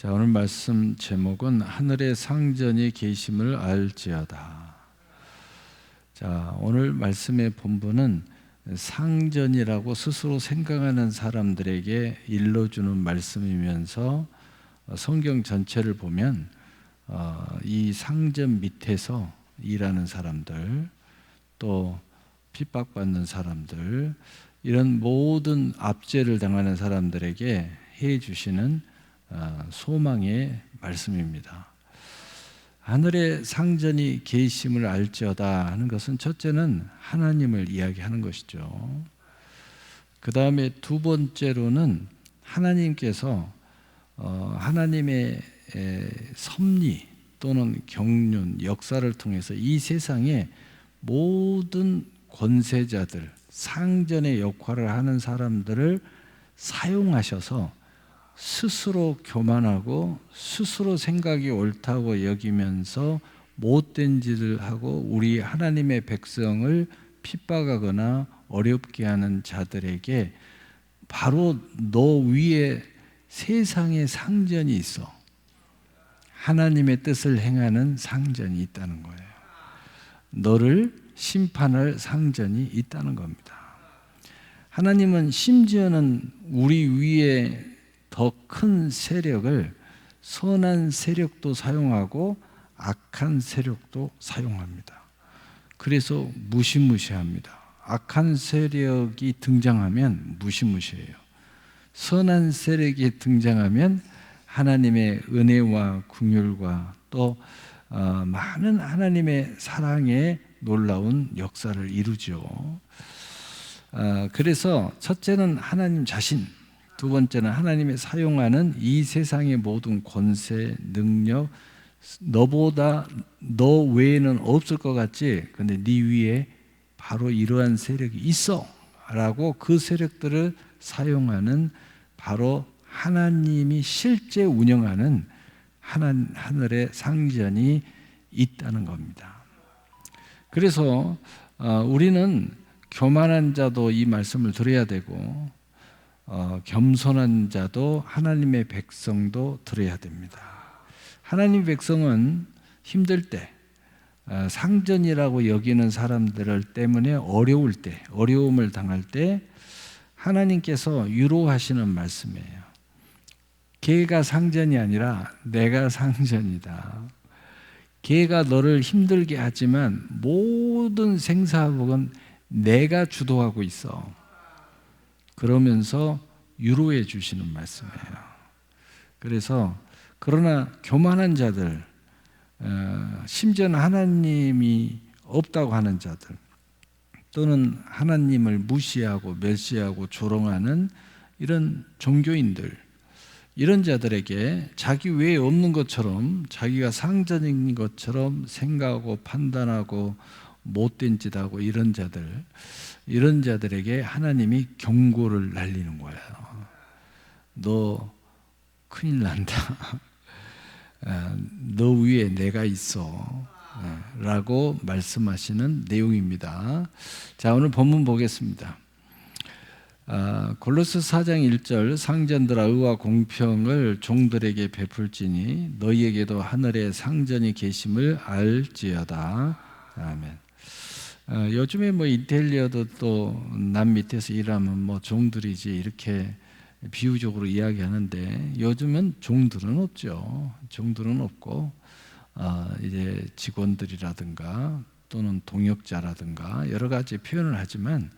자, 오늘 말씀 제목은 하늘의 상전이 계심을 알지어다. 자, 오늘 말씀의 본문은 상전이라고 스스로 생각하는 사람들에게 일러주는 말씀이면서 성경 전체를 보면 이 상전 밑에서 일하는 사람들, 또 핍박받는 사람들, 이런 모든 압제를 당하는 사람들에게 해 주시는 소망의 말씀입니다. 하늘의 상전이 계심을 알지어다 하는 것은 첫째는 하나님을 이야기하는 것이죠. 그 다음에 두 번째로는 하나님께서 하나님의 섭리 또는 경륜, 역사를 통해서 이 세상의 모든 권세자들, 상전의 역할을 하는 사람들을 사용하셔서 스스로 교만하고 스스로 생각이 옳다고 여기면서 못된 짓을 하고 우리 하나님의 백성을 핍박하거나 어렵게 하는 자들에게 바로 너 위에 세상의 상전이 있어. 하나님의 뜻을 행하는 상전이 있다는 거예요. 너를 심판할 상전이 있다는 겁니다. 하나님은 심지어는 우리 위에 더 큰 세력을 선한 세력도 사용하고 악한 세력도 사용합니다. 그래서 무시무시합니다. 악한 세력이 등장하면 무시무시해요. 선한 세력이 등장하면 하나님의 은혜와 긍휼과 또 많은 하나님의 사랑의 놀라운 역사를 이루죠. 그래서 첫째는 하나님 자신, 두 번째는 하나님의 사용하는 이 세상의 모든 권세, 능력, 너 외에는 없을 것 같지? 근데 네 위에 바로 이러한 세력이 있어 라고 그 세력들을 사용하는 바로 하나님이 실제 운영하는 하늘의 상전이 있다는 겁니다. 그래서 우리는 교만한 자도 이 말씀을 들어야 되고 겸손한 자도 하나님의 백성도 들어야 됩니다. 하나님의 백성은 힘들 때 상전이라고 여기는 사람들 때문에 어려울 때, 어려움을 당할 때 하나님께서 위로하시는 말씀이에요. 걔가 상전이 아니라 내가 상전이다. 걔가 너를 힘들게 하지만 모든 생사복은 내가 주도하고 있어. 그러면서 위로해 주시는 말씀이에요. 그래서 그러나 교만한 자들, 심지어는 하나님이 없다고 하는 자들, 또는 하나님을 무시하고 멸시하고 조롱하는 이런 종교인들, 이런 자들에게 자기 외에 없는 것처럼, 자기가 상전인 것처럼 생각하고 판단하고 못된 짓하고 이런 자들에게 하나님이 경고를 날리는 거예요. 너 큰일 난다. 너 위에 내가 있어 라고 말씀하시는 내용입니다. 자, 오늘 본문 보겠습니다. 골로새 4장 1절 상전들아 의와 공평을 종들에게 베풀지니 너희에게도 하늘의 상전이 계심을 알지어다. 아멘. 요즘에 인텔리어도 또 남 밑에서 일하면 종들이지 이렇게 비유적으로 이야기하는데 요즘은 종들은 없죠. 종들은 없고 이제 직원들이라든가 또는 동역자라든가 여러 가지 표현을 하지만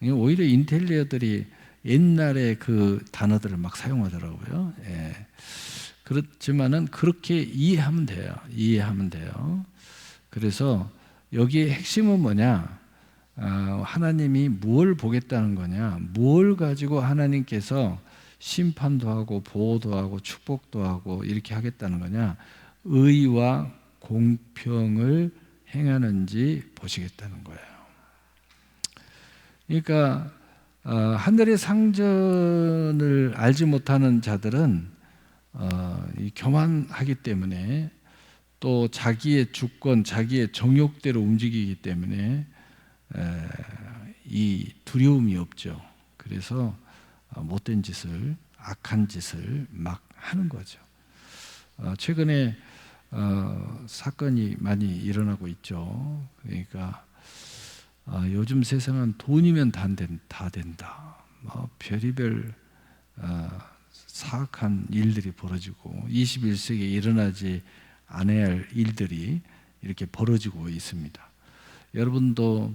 오히려 인텔리어들이 옛날에 그 단어들을 막 사용하더라고요. 예. 그렇지만은 그렇게 이해하면 돼요. 그래서 여기에 핵심은 뭐냐? 하나님이 무엇을 보겠다는 거냐? 무엇을 가지고 하나님께서 심판도 하고 보호도 하고 축복도 하고 이렇게 하겠다는 거냐? 의와 공평을 행하는지 보시겠다는 거예요. 그러니까 하늘의 상전을 알지 못하는 자들은 교만하기 때문에 또 자기의 주권, 자기의 정욕대로 움직이기 때문에 이 두려움이 없죠. 그래서 못된 짓을, 악한 짓을 막 하는 거죠. 최근에 사건이 많이 일어나고 있죠. 그러니까 요즘 세상은 돈이면 다 된다. 별의별 사악한 일들이 벌어지고 21세기에 일어나지 않아야 할 일들이 이렇게 벌어지고 있습니다. 여러분도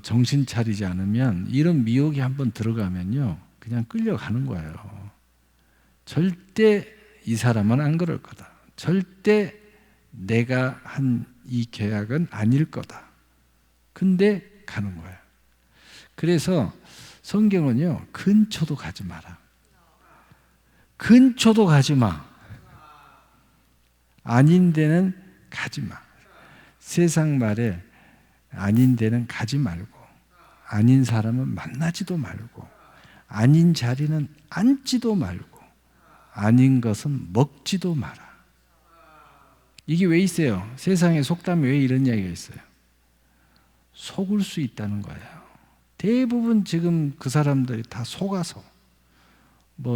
정신 차리지 않으면 이런 미혹이 한번 들어가면요, 그냥 끌려가는 거예요. 절대 이 사람은 안 그럴 거다. 절대 내가 한 이 계약은 아닐 거다. 근데 가는 거예요. 그래서 성경은요, 근처도 가지 마라. 근처도 가지 마. 아닌 데는 가지 마. 세상 말에 아닌 데는 가지 말고, 아닌 사람은 만나지도 말고, 아닌 자리는 앉지도 말고, 아닌 것은 먹지도 마라. 이게 왜 있어요? 세상의 속담에 왜 이런 이야기가 있어요? 속을 수 있다는 거예요. 대부분 지금 그 사람들이 다 속아서,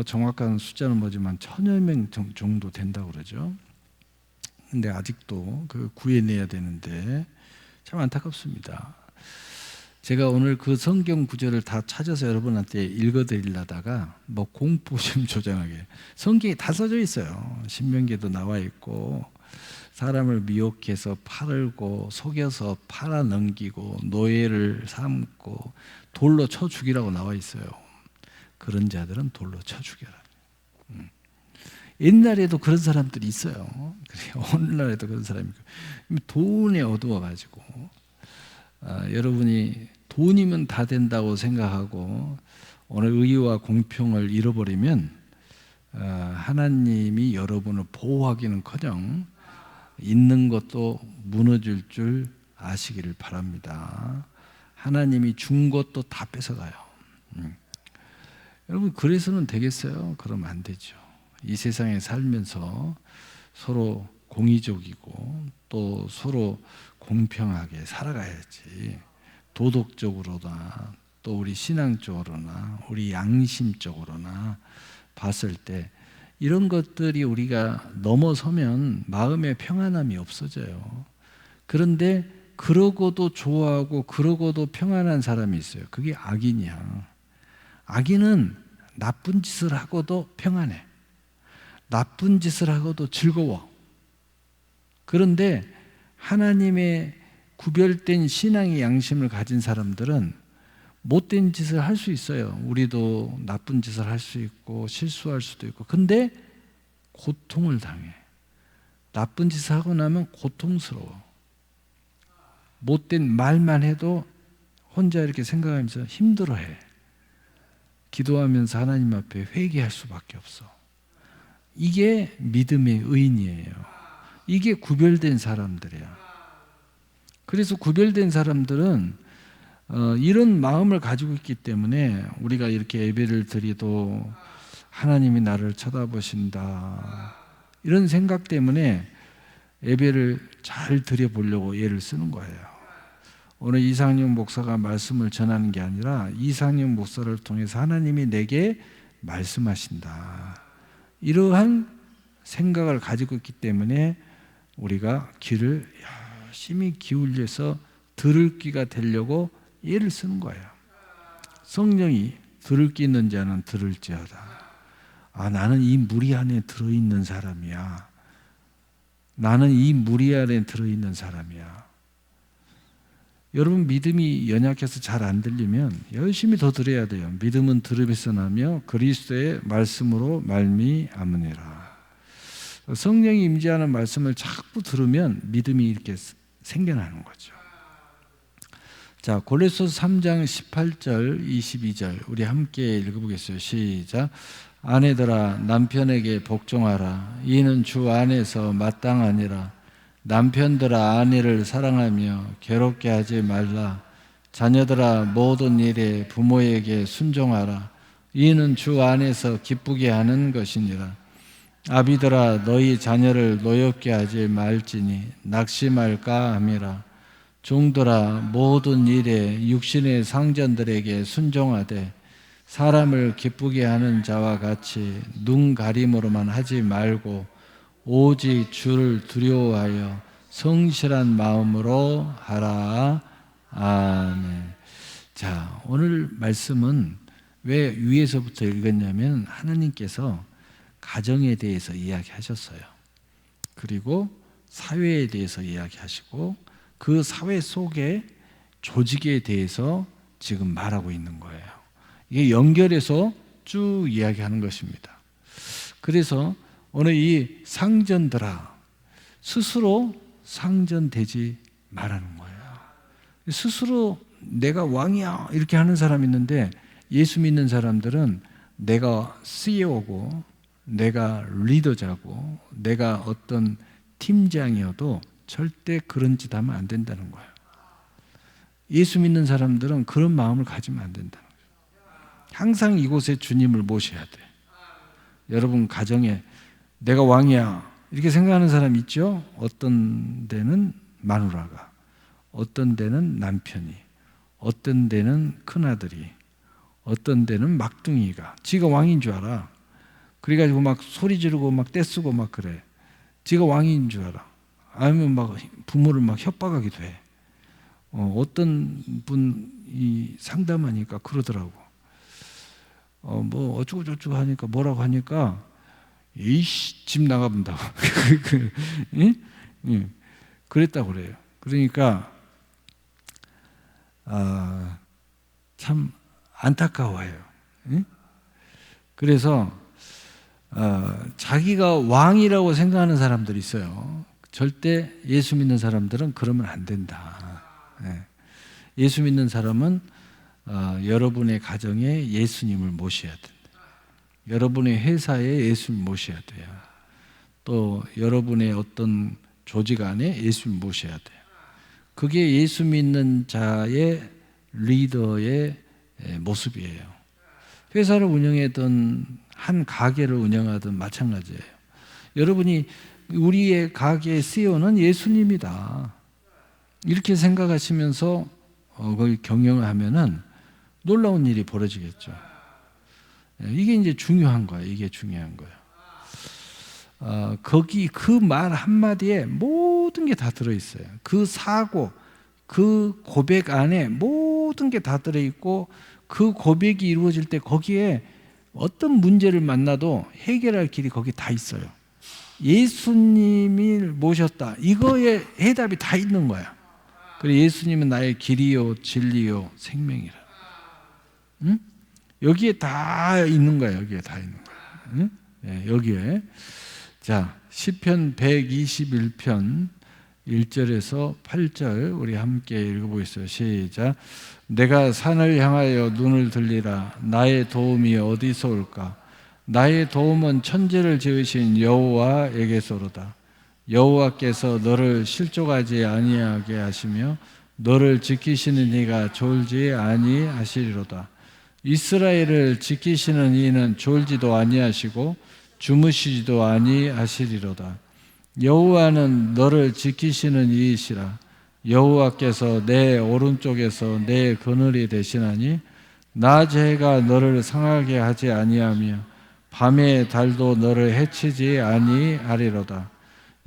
정확한 숫자는 뭐지만 1000여 명 정도 된다고 그러죠. 근데 아직도 그 구해내야 되는데 참 안타깝습니다. 제가 오늘 그 성경 구절을 다 찾아서 여러분한테 읽어드리려다가 공포심 조장하게, 성경이 다 써져 있어요. 신명기에도 나와 있고, 사람을 미혹해서 팔고 속여서 팔아넘기고 노예를 삼고 돌로 쳐 죽이라고 나와 있어요. 그런 자들은 돌로 쳐 죽여라. 옛날에도 그런 사람들이 있어요. 오늘날에도 그런 사람이 있고, 돈에 어두워가지고 여러분이 돈이면 다 된다고 생각하고 오늘 의와 공평을 잃어버리면 하나님이 여러분을 보호하기는커녕 있는 것도 무너질 줄 아시기를 바랍니다. 하나님이 준 것도 다 뺏어가요. 여러분, 그래서는 되겠어요? 그러면 안 되죠. 이 세상에 살면서 서로 공의적이고 또 서로 공평하게 살아가야지. 도덕적으로나 또 우리 신앙적으로나 우리 양심적으로나 봤을 때 이런 것들이 우리가 넘어서면 마음의 평안함이 없어져요. 그런데 그러고도 좋아하고 그러고도 평안한 사람이 있어요. 그게 악인이야. 악인은 나쁜 짓을 하고도 평안해. 나쁜 짓을 하고도 즐거워. 그런데 하나님의 구별된 신앙의 양심을 가진 사람들은 못된 짓을 할 수 있어요. 우리도 나쁜 짓을 할 수 있고 실수할 수도 있고. 근데 고통을 당해. 나쁜 짓을 하고 나면 고통스러워. 못된 말만 해도 혼자 이렇게 생각하면서 힘들어해. 기도하면서 하나님 앞에 회개할 수밖에 없어. 이게 믿음의 의인이에요. 이게 구별된 사람들이야. 그래서 구별된 사람들은 이런 마음을 가지고 있기 때문에 우리가 이렇게 예배를 드리도 하나님이 나를 쳐다보신다, 이런 생각 때문에 예배를 잘 드려보려고 예를 쓰는 거예요. 오늘 이상용 목사가 말씀을 전하는 게 아니라 이상용 목사를 통해서 하나님이 내게 말씀하신다, 이러한 생각을 가지고 있기 때문에 우리가 귀를 열심히 기울여서 들을 귀가 되려고 예를 쓰는 거예요. 성령이 들을 귀 있는 자는 들을지어다. 나는 이 무리 안에 들어있는 사람이야. 나는 이 무리 안에 들어있는 사람이야. 여러분, 믿음이 연약해서 잘 안 들리면 열심히 더 들어야 돼요. 믿음은 들음에서 나며 그리스도의 말씀으로 말미암으니라. 성령이 임재하는 말씀을 자꾸 들으면 믿음이 이렇게 생겨나는 거죠. 자, 고린도서 3장 18절 22절 우리 함께 읽어보겠어요. 시작. 아내들아 남편에게 복종하라. 이는 주 안에서 마땅하니라. 남편들아 아내를 사랑하며 괴롭게 하지 말라. 자녀들아 모든 일에 부모에게 순종하라. 이는 주 안에서 기쁘게 하는 것이니라. 아비들아 너희 자녀를 노엽게 하지 말지니 낙심할까 함이라. 종들아 모든 일에 육신의 상전들에게 순종하되 사람을 기쁘게 하는 자와 같이 눈 가림으로만 하지 말고 오직 주를 두려워하여 성실한 마음으로 하라. 아멘. 자, 오늘 말씀은 왜 위에서부터 읽었냐면 하나님께서 가정에 대해서 이야기하셨어요. 그리고 사회에 대해서 이야기하시고 그 사회 속에 조직에 대해서 지금 말하고 있는 거예요. 이게 연결해서 쭉 이야기하는 것입니다. 그래서 오늘 이 상전들아, 스스로 상전되지 말라는 거예요. 스스로 내가 왕이야 이렇게 하는 사람이 있는데, 예수 믿는 사람들은 내가 CEO고 내가 리더자고 내가 어떤 팀장이어도 절대 그런 짓 하면 안 된다는 거예요. 예수 믿는 사람들은 그런 마음을 가지면 안 된다는 거예요. 항상 이곳에 주님을 모셔야 돼. 여러분 가정에 내가 왕이야 이렇게 생각하는 사람 있죠? 어떤 데는 마누라가, 어떤 데는 남편이, 어떤 데는 큰아들이, 어떤 데는 막둥이가 지가 왕인 줄 알아. 그래가지고 막 소리 지르고 막 떼쓰고 막 그래. 지가 왕인 줄 알아. 아니면 막 부모를 막 협박하기도 해. 어떤 분이 상담하니까 그러더라고. 뭐 어쩌고 저쩌고 하니까 뭐라고 하니까 이씨 집 나가본다고. 그랬다고 그래요. 그러니까 참 안타까워요. 그래서 자기가 왕이라고 생각하는 사람들이 있어요. 절대 예수 믿는 사람들은 그러면 안 된다. 예수 믿는 사람은 여러분의 가정에 예수님을 모셔야 된다. 여러분의 회사에 예수님을 모셔야 돼요. 또 여러분의 어떤 조직 안에 예수님을 모셔야 돼요. 그게 예수 믿는 자의 리더의 모습이에요. 회사를 운영하든 한 가게를 운영하든 마찬가지예요. 여러분이 우리의 가게의 CEO는 예수님이다 이렇게 생각하시면서 거기 경영을 하면은 놀라운 일이 벌어지겠죠. 이게 이제 중요한 거예요. 이게 중요한 거예요. 거기 그 말 한마디에 모든 게 다 들어있어요. 그 사고, 그 고백 안에 모든 게 다 들어있고, 그 고백이 이루어질 때 거기에 어떤 문제를 만나도 해결할 길이 거기 다 있어요. 예수님이 모셨다. 이거에 해답이 다 있는 거야. 그래, 예수님은 나의 길이요, 진리요, 생명이라. 응? 여기에 다 있는 거야. 여기에 다 있는 거야. 응? 네, 여기에. 자, 시편 121편 1절에서 8절 우리 함께 읽어보겠어요. 시작. 내가 산을 향하여 눈을 들리라. 나의 도움이 어디서 올까? 나의 도움은 천지를 지으신 여호와에게서로다. 여호와께서 너를 실족하지 아니하게 하시며 너를 지키시는 이가 졸지 아니하시리로다. 이스라엘을 지키시는 이는 졸지도 아니하시고 주무시지도 아니하시리로다. 여호와는 너를 지키시는 이이시라. 여호와께서 내 오른쪽에서 내 그늘이 되시나니 낮의 해가 너를 상하게 하지 아니하며 밤의 달도 너를 해치지 아니하리로다.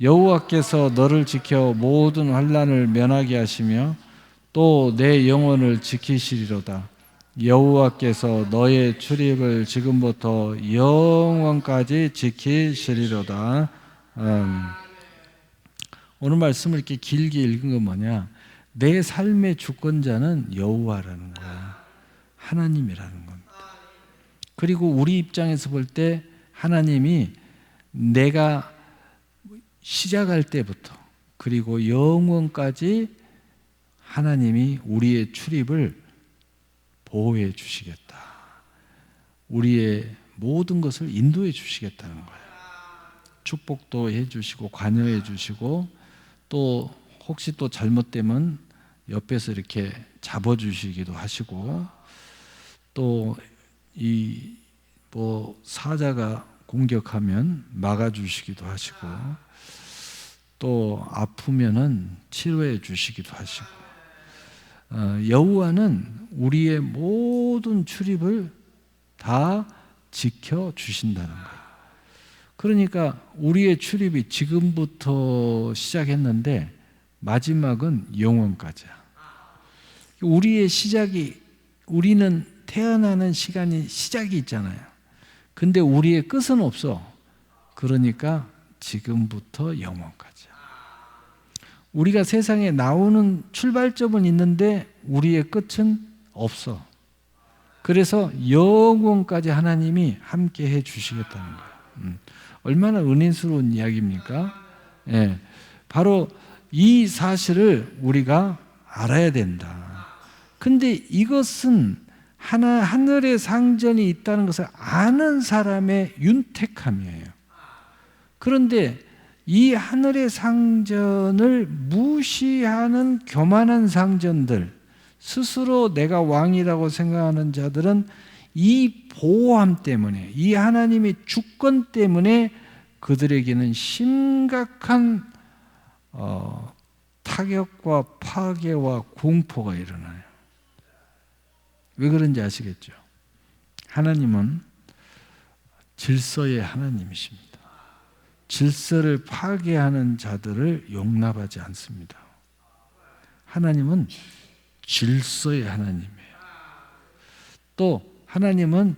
여호와께서 너를 지켜 모든 환난을 면하게 하시며 또 내 영혼을 지키시리로다. 여호와께서 너의 출입을 지금부터 영원까지 지키시리로다. 오늘 말씀을 이렇게 길게 읽은 건 뭐냐? 내 삶의 주권자는 여호와라는 거야. 하나님이라는 겁니다. 그리고 우리 입장에서 볼 때 하나님이 내가 시작할 때부터 그리고 영원까지 하나님이 우리의 출입을 보호해 주시겠다. 우리의 모든 것을 인도해 주시겠다는 거예요. 축복도 해 주시고 관여해 주시고 또 혹시 또 잘못되면 옆에서 이렇게 잡아 주시기도 하시고 또 이 뭐 사자가 공격하면 막아 주시기도 하시고 또 아프면은 치료해 주시기도 하시고 여호와는 우리의 모든 출입을 다 지켜 주신다는 거예요. 그러니까 우리의 출입이 지금부터 시작했는데 마지막은 영원까지야. 우리의 시작이, 우리는 태어나는 시간이 시작이 있잖아요. 근데 우리의 끝은 없어. 그러니까 지금부터 영원까지야. 우리가 세상에 나오는 출발점은 있는데 우리의 끝은 없어. 그래서 영원까지 하나님이 함께 해 주시겠다는 거예요. 얼마나 은혜스러운 이야기입니까? 예, 바로 이 사실을 우리가 알아야 된다. 근데 이것은 하늘의 상전이 있다는 것을 아는 사람의 윤택함이에요. 그런데 이 하늘의 상전을 무시하는 교만한 상전들, 스스로 내가 왕이라고 생각하는 자들은 이 보호함 때문에, 이 하나님의 주권 때문에 그들에게는 심각한 타격과 파괴와 공포가 일어나요. 왜 그런지 아시겠죠? 하나님은 질서의 하나님이십니다. 질서를 파괴하는 자들을 용납하지 않습니다. 하나님은 질서의 하나님이에요. 또 하나님은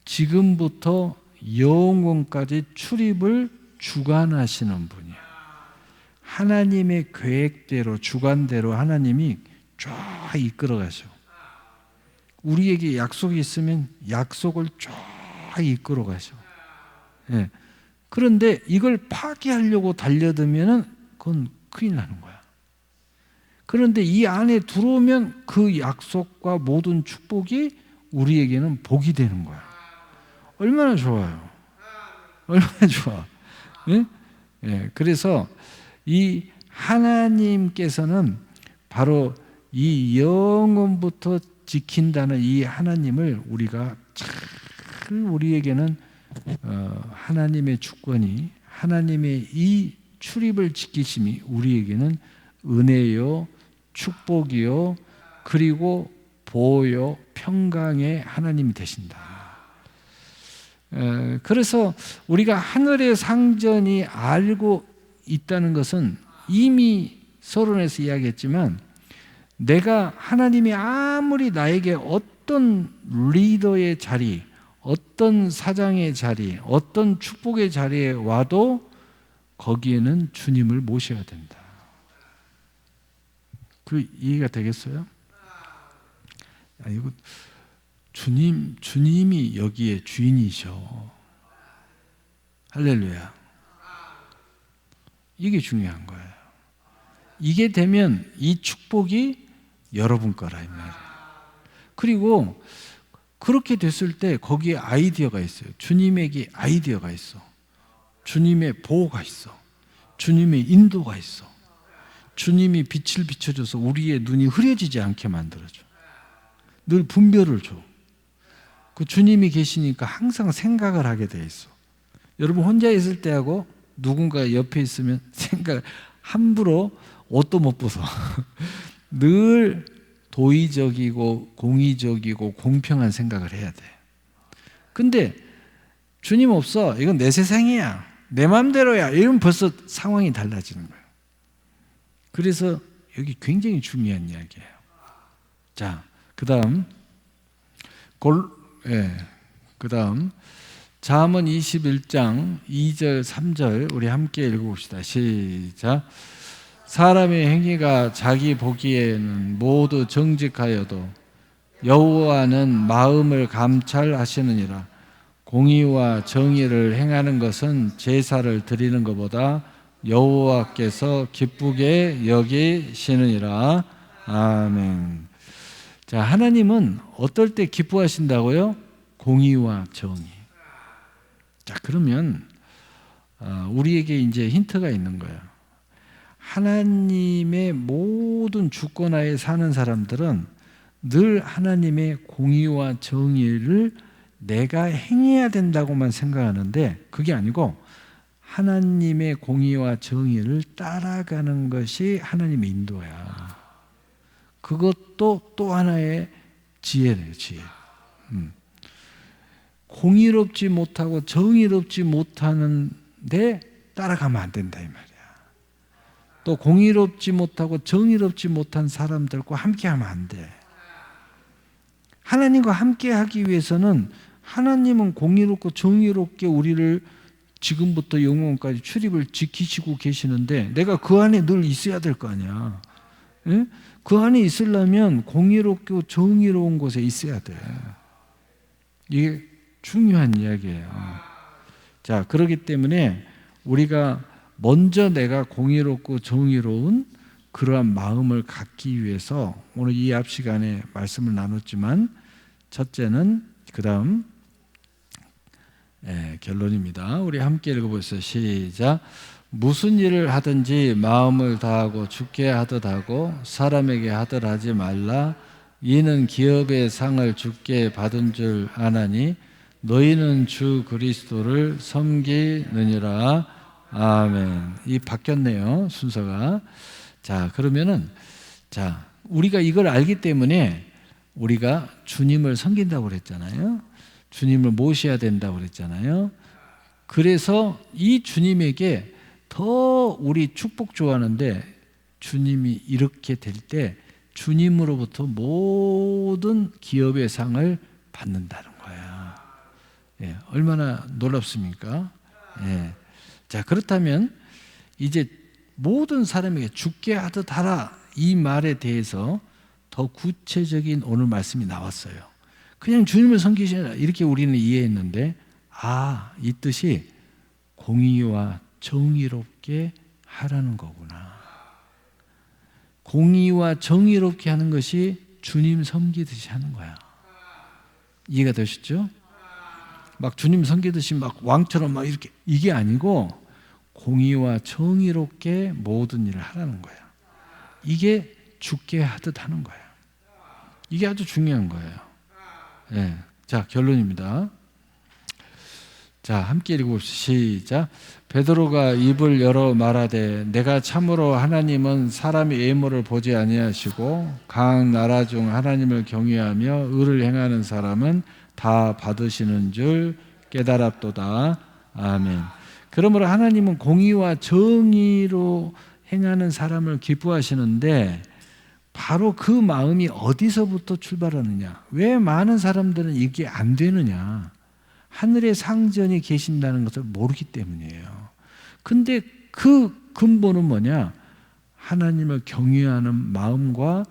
지금부터 영원까지 출입을 주관하시는 분이에요. 하나님의 계획대로, 주관대로 하나님이 쫙 이끌어가셔. 우리에게 약속이 있으면 약속을 쫙 이끌어가셔. 예. 그런데 이걸 파괴하려고 달려들면 그건 큰일 나는 거야. 그런데 이 안에 들어오면 그 약속과 모든 축복이 우리에게는 복이 되는 거야. 얼마나 좋아요. 얼마나 좋아. 예? 예. 그래서 이 하나님께서는 바로 이 영원부터 지킨다는 이 하나님을 우리가 잘, 우리에게는 하나님의 주권이, 하나님의 이 출입을 지키심이 우리에게는 은혜요, 축복이요, 그리고 보호요, 평강의 하나님이 되신다. 그래서 우리가 하늘의 상전이 알고 있다는 것은 이미 서론에서 이야기했지만, 내가 하나님이 아무리 나에게 어떤 리더의 자리, 어떤 사장의 자리, 어떤 축복의 자리에 와도 거기에는 주님을 모셔야 된다. 그 이해가 되겠어요? 이거 주님이 여기에 주인이셔. 할렐루야. 이게 중요한 거예요. 이게 되면 이 축복이 여러분 거라 이 말이에요. 그리고 그렇게 됐을 때 거기에 아이디어가 있어요. 주님에게 아이디어가 있어. 주님의 보호가 있어. 주님의 인도가 있어. 주님이 빛을 비춰줘서 우리의 눈이 흐려지지 않게 만들어줘. 늘 분별을 줘. 그 주님이 계시니까 항상 생각을 하게 돼 있어. 여러분 혼자 있을 때하고 누군가 옆에 있으면 생각 함부로 옷도 못 벗어. 늘 도의적이고 공의적이고 공평한 생각을 해야 돼. 근데 주님 없어. 이건 내 세상이야. 내 마음대로야. 이러면 벌써 상황이 달라지는 거예요. 그래서 여기 굉장히 중요한 이야기예요. 자, 그다음 잠언 21장 2절 3절 우리 함께 읽어봅시다. 시작. 사람의 행위가 자기 보기에는 모두 정직하여도 여호와는 마음을 감찰하시느니라. 공의와 정의를 행하는 것은 제사를 드리는 것보다 여호와께서 기쁘게 여기시느니라. 아멘. 자, 하나님은 어떨 때 기뻐하신다고요? 공의와 정의. 자, 그러면 우리에게 이제 힌트가 있는 거예요. 하나님의 모든 주권하에 사는 사람들은 늘 하나님의 공의와 정의를 내가 행해야 된다고만 생각하는데 그게 아니고 하나님의 공의와 정의를 따라가는 것이 하나님의 인도야. 그것도 또 하나의 지혜래요, 지혜. 공의롭지 못하고 정의롭지 못하는 내 따라가면 안 된다 이 말이야. 또 공의롭지 못하고 정의롭지 못한 사람들과 함께하면 안 돼. 하나님과 함께하기 위해서는 하나님은 공의롭고 정의롭게 우리를 지금부터 영원까지 출입을 지키시고 계시는데 내가 그 안에 늘 있어야 될 거 아니야. 예? 그 안에 있으려면 공의롭고 정의로운 곳에 있어야 돼. 이게 중요한 이야기예요. 자, 그렇기 때문에 우리가 먼저 내가 공의롭고 정의로운 그러한 마음을 갖기 위해서 오늘 이 앞 시간에 말씀을 나눴지만 첫째는 그 다음 결론입니다. 우리 함께 읽어보세요. 시작. 무슨 일을 하든지 마음을 다하고 주께 하듯 하고 사람에게 하듯 하지 말라. 이는 기업의 상을 주께 받은 줄 아나니 너희는 주 그리스도를 섬기느니라. 아멘. 이 바뀌었네요, 순서가. 자, 그러면은 우리가 이걸 알기 때문에 우리가 주님을 섬긴다고 그랬잖아요. 주님을 모셔야 된다고 그랬잖아요. 그래서 이 주님에게 더 우리 축복 좋아하는데 주님이 이렇게 될 때 주님으로부터 모든 기업의 상을 받는다는 거예요. 예, 얼마나 놀랍습니까? 예. 자, 그렇다면 이제 모든 사람에게 죽게 하듯 하라 이 말에 대해서 더 구체적인 오늘 말씀이 나왔어요. 그냥 주님을 섬기시라 이렇게 우리는 이해했는데 이 뜻이 공의와 정의롭게 하라는 거구나. 공의와 정의롭게 하는 것이 주님 섬기듯이 하는 거야. 이해가 되셨죠? 막 주님 섬기듯이 막 왕처럼 막 이렇게 이게 아니고 공의와 정의롭게 모든 일을 하라는 거야. 이게 죽게 하듯 하는 거야. 이게 아주 중요한 거예요. 네. 자, 결론입니다. 자, 함께 읽어봅시다. 시작. 베드로가 입을 열어 말하되 내가 참으로 하나님은 사람의 외모를 보지 아니하시고 각 나라 중 하나님을 경외하며 의를 행하는 사람은 다 받으시는 줄 깨달았도다. 아멘. 그러므로 하나님은 공의와 정의로 행하는 사람을 기뻐하시는데 바로 그 마음이 어디서부터 출발하느냐? 왜 많은 사람들은 이게 안 되느냐? 하늘의 상전이 계신다는 것을 모르기 때문이에요. 근데 그 근본은 뭐냐? 하나님을 경외하는 마음과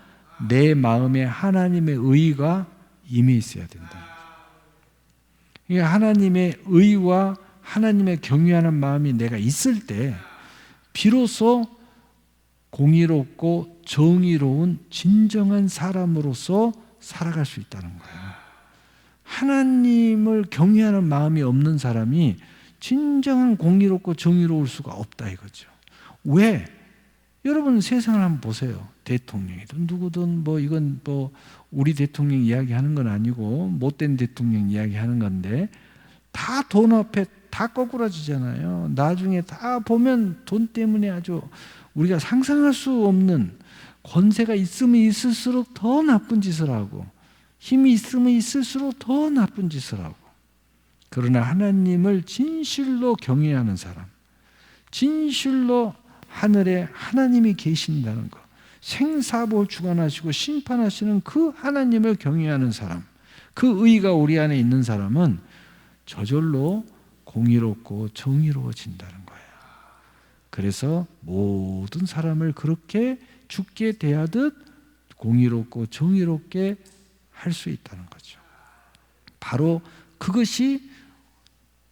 내 마음에 하나님의 의가 임해 있어야 된다. 하나님의 의와 하나님의 경외하는 마음이 내가 있을 때 비로소 공의롭고 정의로운 진정한 사람으로서 살아갈 수 있다는 거예요. 하나님을 경외하는 마음이 없는 사람이 진정한 공의롭고 정의로울 수가 없다 이거죠. 왜? 여러분 세상을 한번 보세요. 대통령이든 누구든 이건 우리 대통령 이야기하는 건 아니고 못된 대통령 이야기하는 건데 다 돈 앞에 다 거꾸라지잖아요. 나중에 다 보면 돈 때문에 아주 우리가 상상할 수 없는 권세가 있으면 있을수록 더 나쁜 짓을 하고 힘이 있으면 있을수록 더 나쁜 짓을 하고 그러나 하나님을 진실로 경외하는 사람, 진실로 하늘에 하나님이 계신다는 것, 생사복을 주관하시고 심판하시는 그 하나님을 경외하는 사람, 그 의가 우리 안에 있는 사람은 저절로 공의롭고 정의로워진다는 거예요. 그래서 모든 사람을 그렇게 죽게 대하듯 공의롭고 정의롭게 할 수 있다는 거죠. 바로 그것이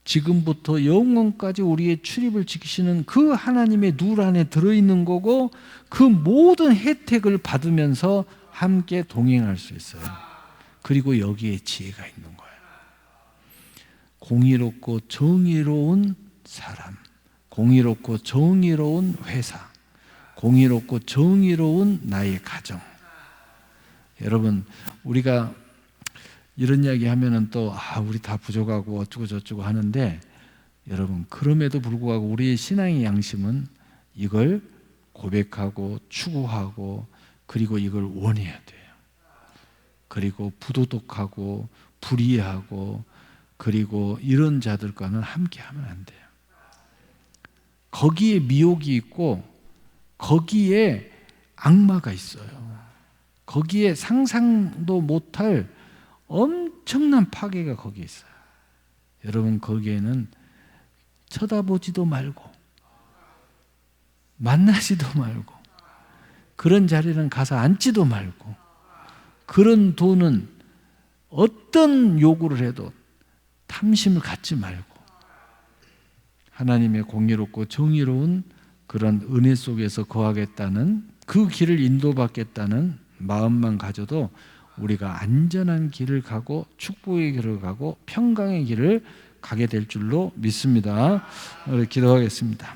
지금부터 영원까지 우리의 출입을 지키시는 그 하나님의 눈 안에 들어있는 거고 그 모든 혜택을 받으면서 함께 동행할 수 있어요. 그리고 여기에 지혜가 있는 거예요. 공의롭고 정의로운 사람, 공의롭고 정의로운 회사, 공의롭고 정의로운 나의 가정. 여러분 우리가 이런 이야기 하면은 또 우리 다 부족하고 어쩌고 저쩌고 하는데 여러분 그럼에도 불구하고 우리의 신앙의 양심은 이걸 고백하고 추구하고 그리고 이걸 원해야 돼요. 그리고 부도덕하고 불의하고 그리고 이런 자들과는 함께하면 안 돼요. 거기에 미혹이 있고 거기에 악마가 있어요. 거기에 상상도 못할 엄청난 파괴가 거기에 있어요. 여러분, 거기에는 쳐다보지도 말고 만나지도 말고 그런 자리는 가서 앉지도 말고 그런 돈은 어떤 요구를 해도 탐심을 갖지 말고 하나님의 공의롭고 정의로운 그런 은혜 속에서 거하겠다는, 그 길을 인도받겠다는 마음만 가져도 우리가 안전한 길을 가고 축복의 길을 가고 평강의 길을 가게 될 줄로 믿습니다. 기도하겠습니다.